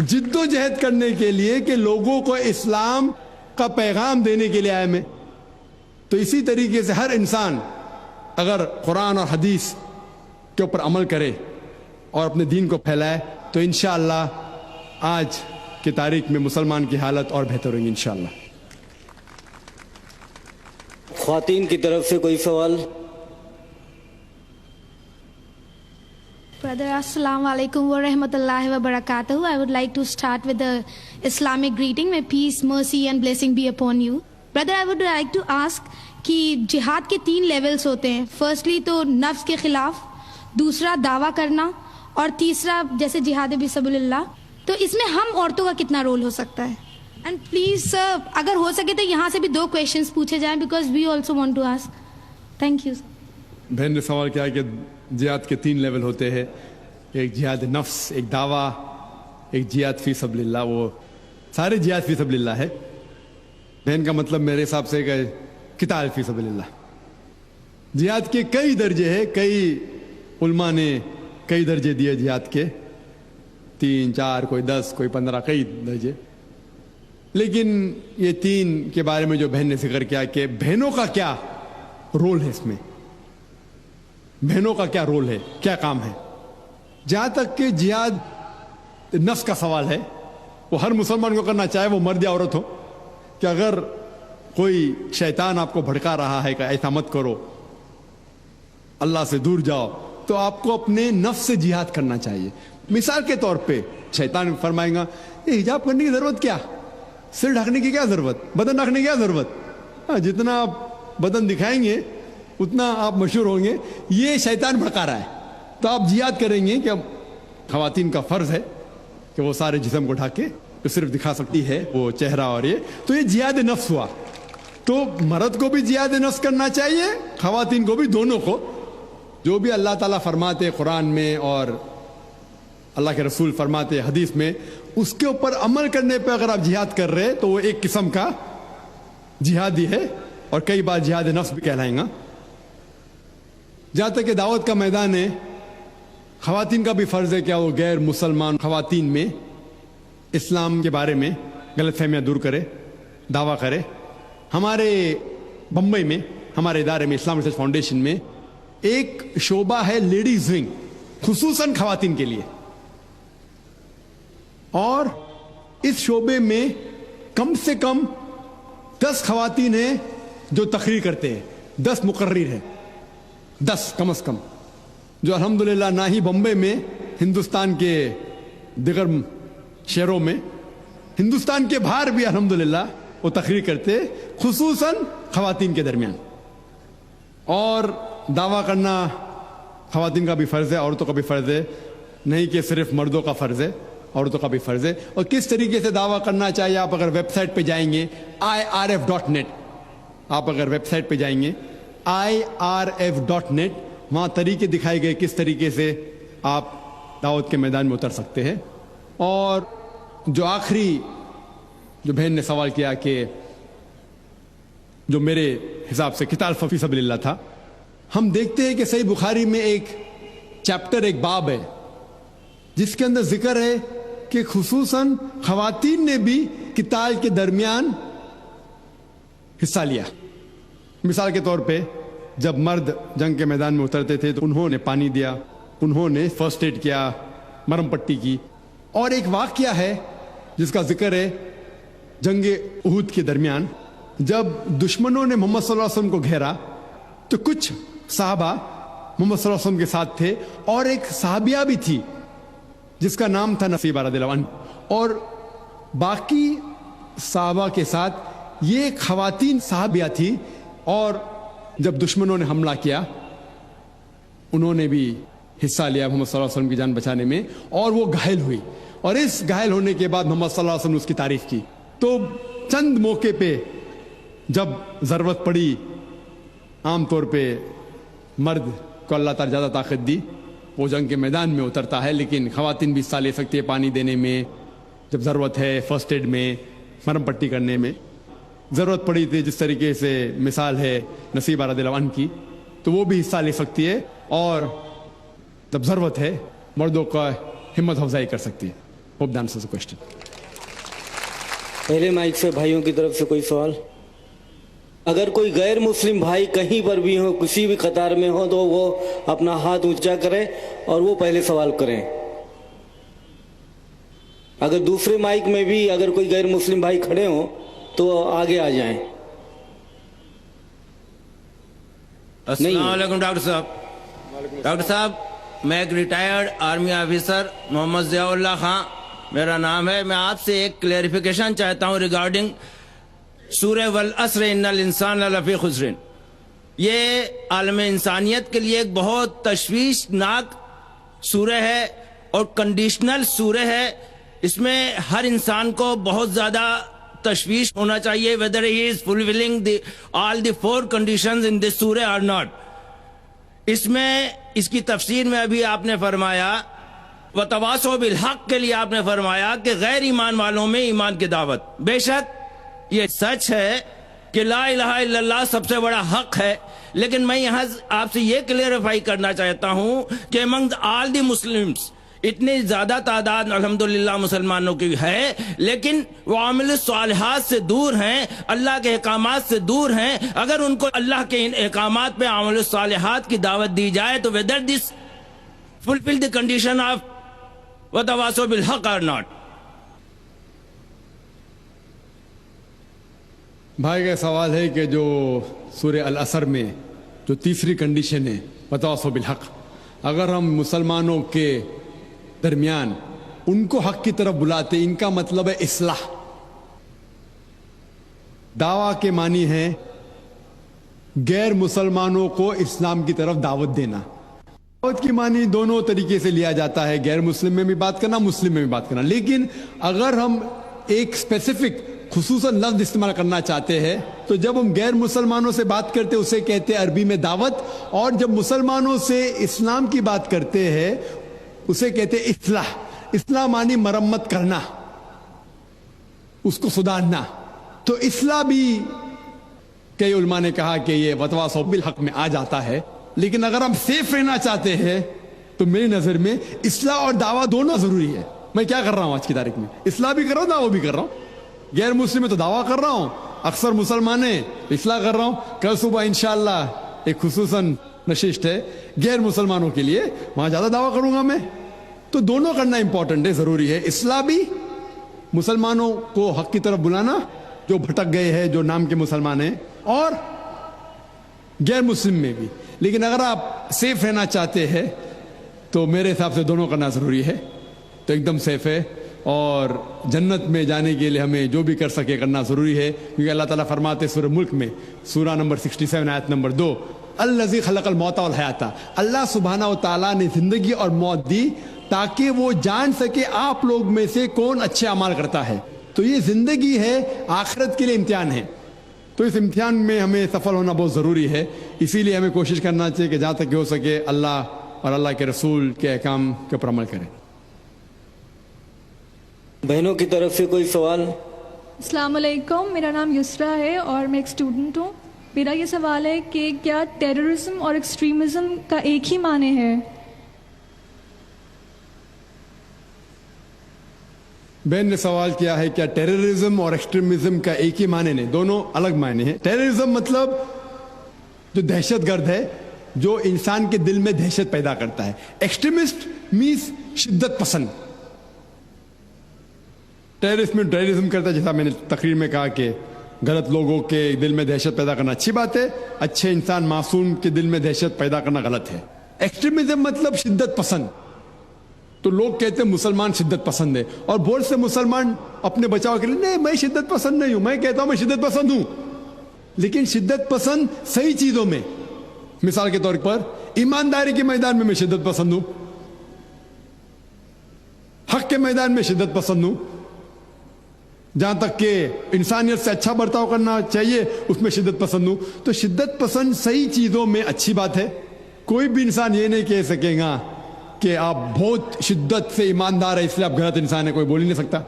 جد و جہد کرنے کے لیے کہ لوگوں کو اسلام کا پیغام دینے کے لیے آئے میں. تو اسی طریقے سے ہر انسان اگر قرآن اور حدیث کے اوپر عمل کرے اور اپنے دین کو پھیلائے تو انشاءاللہ آج کی تاریخ میں مسلمان کی حالت اور بہتر ہوگی انشاءاللہ. خواتین کی طرف سے کوئی سوال؟ Brother, Assalamu alaikum wa rahmatullahi wa barakatuh. I would like to start with the Islamic greeting. May peace, mercy and blessing be upon you. Brother, I would like to ask کہ جہاد کے 3 لیولز ہوتے ہیں. Firstly تو نفس کے خلاف، دوسرا دعویٰ کرنا، اور تیسرا جیسے جہاد فی سبیل اللہ. تو اس میں ہم عورتوں کا کتنا رول ہو سکتا ہے؟ اینڈ پلیز سر اگر ہو سکے تو یہاں سے بھی 2 کویشچنس پوچھے جائیں because we also want to ask. Thank you. بہن نے سوال کیا کہ جہاد کے 3 لیول ہوتے ہیں. ایک جہاد نفس، ایک دعویٰ، ایک جہاد فی سبیل اللہ. وہ سارے جہاد فی سبیل اللہ ہے. بہن کا مطلب میرے حساب سے کہ قتال فی سبیل اللہ. جہاد کے کئی درجے ہیں، کئی علماء نے کئی درجے دیے جہاد کے، 3 4 کوئی 10 کوئی 15 کئی درجے. لیکن یہ 3 کے بارے میں جو بہن نے ذکر کیا کہ بہنوں کا کیا رول ہے اس میں، بہنوں کا کیا رول ہے، کیا کام ہے. جہاں تک کہ جہاد نفس کا سوال ہے وہ ہر مسلمان کو کرنا چاہے وہ مرد یا عورت ہو. کہ اگر کوئی شیطان آپ کو بھڑکا رہا ہے کہ ایسا مت کرو، اللہ سے دور جاؤ، تو آپ کو اپنے نفس سے جہاد کرنا چاہیے. مثال کے طور پہ شیطان فرمائے گا یہ حجاب کرنے کی ضرورت کیا، سر ڈھکنے کی کیا ضرورت، بدن ڈھکنے کی کیا ضرورت، جتنا آپ بدن دکھائیں گے اتنا آپ مشہور ہوں گے. یہ شیطان بھڑکا رہا ہے. تو آپ جہاد کریں گے کہ خواتین کا فرض ہے کہ وہ سارے جسم کو ڈھک کے جو صرف دکھا سکتی ہے وہ چہرہ اور یہ. تو یہ جہاد نفس ہوا. تو مرد کو بھی جہاد نفس کرنا چاہیے، خواتین کو بھی، دونوں کو. جو بھی اللہ تعالیٰ فرماتے قرآن میں اور اللہ کے رسول فرماتے حدیث میں، اس کے اوپر عمل کرنے پہ اگر آپ جہاد کر رہے تو وہ ایک قسم کا جہادی ہے اور کئی بار جہاد نفس بھی کہلائیں گا. جہاں تک کہ دعوت کا میدان ہے، خواتین کا بھی فرض ہے کیا وہ غیر مسلمان خواتین میں اسلام کے بارے میں غلط فہمیاں دور کرے، دعویٰ کرے. ہمارے بمبئی میں ہمارے ادارے میں اسلام ریسرچ فاؤنڈیشن میں ایک شعبہ ہے لیڈیز ونگ، خصوصاً خواتین کے لیے. اور اس شعبے میں کم سے کم 10 خواتین ہیں جو تقریر کرتے ہیں، 10 مقرر ہیں، 10 کم از کم، جو الحمدللہ نہ ہی بمبئی میں، ہندوستان کے دیگر شہروں میں، ہندوستان کے باہر بھی الحمدللہ وہ تقریر کرتے، خصوصاً خواتین کے درمیان. اور دعویٰ کرنا خواتین کا بھی فرض ہے، عورتوں کا بھی فرض ہے، نہیں کہ صرف مردوں کا فرض ہے، عورتوں کا بھی فرض ہے. اور کس طریقے سے دعویٰ کرنا چاہیے، آپ اگر ویب سائٹ پہ جائیں گے irf.net، آپ اگر ویب سائٹ پہ جائیں گے irf.net، وہاں طریقے دکھائے گئے کس طریقے سے آپ دعوت کے میدان میں اتر سکتے ہیں. اور جو آخری جو بہن نے سوال کیا کہ جو میرے حساب سے قتال فی سبیل اللہ تھا، ہم دیکھتے ہیں کہ صحیح بخاری میں ایک چیپٹر، ایک باب ہے جس کے اندر ذکر ہے کہ خصوصاً خواتین نے بھی قتال کے درمیان حصہ لیا. مثال کے طور پہ جب مرد جنگ کے میدان میں اترتے تھے تو انہوں نے پانی دیا، انہوں نے فرسٹ ایڈ کیا، مرم پٹی کی. اور ایک واقعہ ہے جس کا ذکر ہے جنگ احد کے درمیان، جب دشمنوں نے محمد صلی اللہ علیہ وسلم کو گھیرا تو کچھ صحابہ محمد صلی اللہ علیہ وسلم کے ساتھ تھے اور ایک صحابیہ بھی تھی جس کا نام تھا نصیبہ رضی اللہ عنہ، اور باقی صحابہ کے ساتھ یہ خواتین صحابیہ تھی. اور جب دشمنوں نے حملہ کیا انہوں نے بھی حصہ لیا محمد صلی اللہ علیہ وسلم کی جان بچانے میں، اور وہ گھائل ہوئی. اور اس گھائل ہونے کے بعد محمد صلی اللہ علیہ وسلم نے اس کی تعریف کی. تو چند موقع پہ جب ضرورت پڑی، عام طور پہ مرد کو اللہ تعالیٰ زیادہ طاقت دی، وہ جنگ کے میدان میں اترتا ہے، لیکن خواتین بھی حصہ لے سکتی ہے پانی دینے میں، جب ضرورت ہے فرسٹ ایڈ میں، مرم پٹی کرنے میں. ضرورت پڑی تھی جس طریقے سے مثال ہے نصیبہ رضی اللہ عنہ کی، تو وہ بھی حصہ لے سکتی ہے، اور جب ضرورت ہے مردوں کا ہمت افزائی کر سکتی ہے. Hope that answers the question. پہلے مائک سے بھائیوں کی طرف سے کوئی سوال؟ اگر کوئی غیر مسلم بھائی کہیں پر بھی ہو، کسی بھی قطار میں ہو، تو وہ اپنا ہاتھ اونچا کرے اور وہ پہلے سوال کریں. اگر دوسرے مائک میں بھی اگر کوئی غیر مسلم بھائی کھڑے ہوں تو آگے آ جائیں. السلام علیکم ڈاکٹر صاحب. ڈاکٹر صاحب، میں ایک ریٹائرڈ آرمی آفیسر محمد ضیاء اللہ خان میرا نام ہے. میں آپ سے ایک کلیریفیکیشن چاہتا ہوں ریگارڈنگ سورہ والعصر ان الانسان لفی خسر. یہ عالم انسانیت کے لیے ایک بہت تشویشناک سورہ ہے اور کنڈیشنل سورہ ہے. اس میں ہر انسان کو بہت زیادہ تشویش ہونا چاہیے whether he is fulfilling all the 4 conditions in this surah or not. اس میں اس کی تفسیر میں ابھی آپ نے فرمایا وَتَوَاصَوْا بِالْحَقِّ کے لیے آپ نے فرمایا کہ غیر ایمان والوں میں ایمان کی دعوت. بے شک یہ سچ ہے کہ لا الہ الا اللہ سب سے بڑا حق ہے، لیکن میں یہاں آپ سے یہ کلیئرفائی کرنا چاہتا ہوں کہ among all the Muslims اتنی زیادہ تعداد الحمدللہ مسلمانوں کی ہے، لیکن وہ عامل الصالحات سے دور ہیں، اللہ کے احکامات سے دور ہیں. اگر ان کو اللہ کے ان احکامات پہ عامل الصالحات کی دعوت دی جائے تو whether this fulfill the condition of وَتَوَاصَوْا بِالْحَقِّ or not. بھائی کا سوال ہے کہ جو سورہ العصر میں جو تیسری کنڈیشن ہے وَتَوَاصَوْا بِالْحَقِّ، اگر ہم مسلمانوں کے درمیان ان کو حق کی طرف بلاتے، ان کا مطلب ہے اصلاح. دعویٰ کے معنی ہے غیر مسلمانوں کو اسلام کی طرف دعوت دینا. دعوت کی معنی دونوں طریقے سے لیا جاتا ہے، غیر مسلم میں بھی بات کرنا، مسلم میں بھی بات کرنا. لیکن اگر ہم ایک اسپیسیفک خصوصاً لفظ استعمال کرنا چاہتے ہیں تو جب ہم غیر مسلمانوں سے بات کرتے اسے کہتے ہیں عربی میں دعوت، اور جب مسلمانوں سے اسلام کی بات کرتے ہیں اسے کہتے ہیں اصلاح. اصلاح معنی مرمت کرنا، اس کو سدھارنا. تو اصلاح بھی کئی علماء نے کہا کہ یہ وَتَوَاصَوْا بِالْحَقِّ میں آ جاتا ہے. لیکن اگر ہم سیف رہنا چاہتے ہیں تو میری نظر میں اصلاح اور دعویٰ دونوں ضروری ہے. میں کیا کر رہا ہوں آج کی تاریخ میں؟ اصلاح بھی کر رہا ہوں، دعویٰ بھی کر رہا ہوں. غیر مسلم میں تو دعویٰ کر رہا ہوں، اکثر مسلمان ہیں اصلاح کر رہا ہوں. کل صبح انشاءاللہ ایک خصوصاً نشست ہے غیر مسلمانوں کے لیے، وہاں زیادہ دعویٰ کروں گا میں. تو دونوں کرنا امپورٹنٹ ہے، ضروری ہے. اصلاح بھی مسلمانوں کو حق کی طرف بلانا جو بھٹک گئے ہیں، جو نام کے مسلمان ہیں، اور غیر مسلم میں بھی. لیکن اگر آپ سیف رہنا چاہتے ہیں تو میرے حساب سے دونوں کرنا ضروری ہے. تو ایک دم سیف ہے، اور جنت میں جانے کے لیے ہمیں جو بھی کر سکے کرنا ضروری ہے. کیونکہ اللہ تعالیٰ فرماتے سورہ ملک میں سورہ نمبر 67 آیت نمبر 2 الذی خلق الموت والحیات، اللہ سبحانہ و تعالیٰ نے زندگی اور موت دی تاکہ وہ جان سکے آپ لوگ میں سے کون اچھے اعمال کرتا ہے. تو یہ زندگی ہے، آخرت کے لیے امتحان ہے. تو اس امتحان میں ہمیں سفل ہونا بہت ضروری ہے. اسی لیے ہمیں کوشش کرنا چاہیے کہ جہاں تک ہو سکے اللہ اور اللہ کے رسول کے احکام کے اوپر عمل کریں. بہنوں کی طرف سے کوئی سوال؟ السلام علیکم، میرا نام یسرا ہے اور میں ایک اسٹوڈنٹ ہوں. میرا یہ سوال ہے کہ کیا ٹیررزم اور ایکسٹریمزم کا ایک ہی معنی ہے؟ بہن نے سوال کیا ہے کیا ٹیررزم اور ایکسٹریمزم کا ایک ہی معنی نہیں، دونوں الگ معنی ہیں. ٹیررزم مطلب جو دہشت گرد ہے، جو انسان کے دل میں دہشت پیدا کرتا ہے. ایکسٹریمسٹ مینس شدت پسند. ٹیررسٹ میں ٹیررزم کرتا ہے، جیسا میں نے تقریر میں کہا کہ غلط لوگوں کے دل میں دہشت پیدا کرنا اچھی بات ہے، اچھے انسان معصوم کے دل میں دہشت پیدا کرنا غلط ہے. ایکسٹریمزم مطلب شدت پسند. تو لوگ کہتے ہیں مسلمان شدت پسند ہے، اور بہت سے مسلمان اپنے بچاؤ کے لیے نہیں میں شدت پسند نہیں ہوں. میں کہتا ہوں میں شدت پسند ہوں، لیکن شدت پسند صحیح چیزوں میں. مثال کے طور پر ایمانداری کے میدان میں شدت پسند ہوں، حق کے میدان میں شدت پسند ہوں. جہاں تک کہ انسانیت سے اچھا برتاؤ کرنا چاہیے اس میں شدت پسند ہوں. تو شدت پسند صحیح چیزوں میں اچھی بات ہے. کوئی بھی انسان یہ نہیں کہہ سکے گا کہ آپ بہت شدت سے ایماندار ہے اس لیے آپ غلط انسان ہے، کوئی بول ہی نہیں سکتا.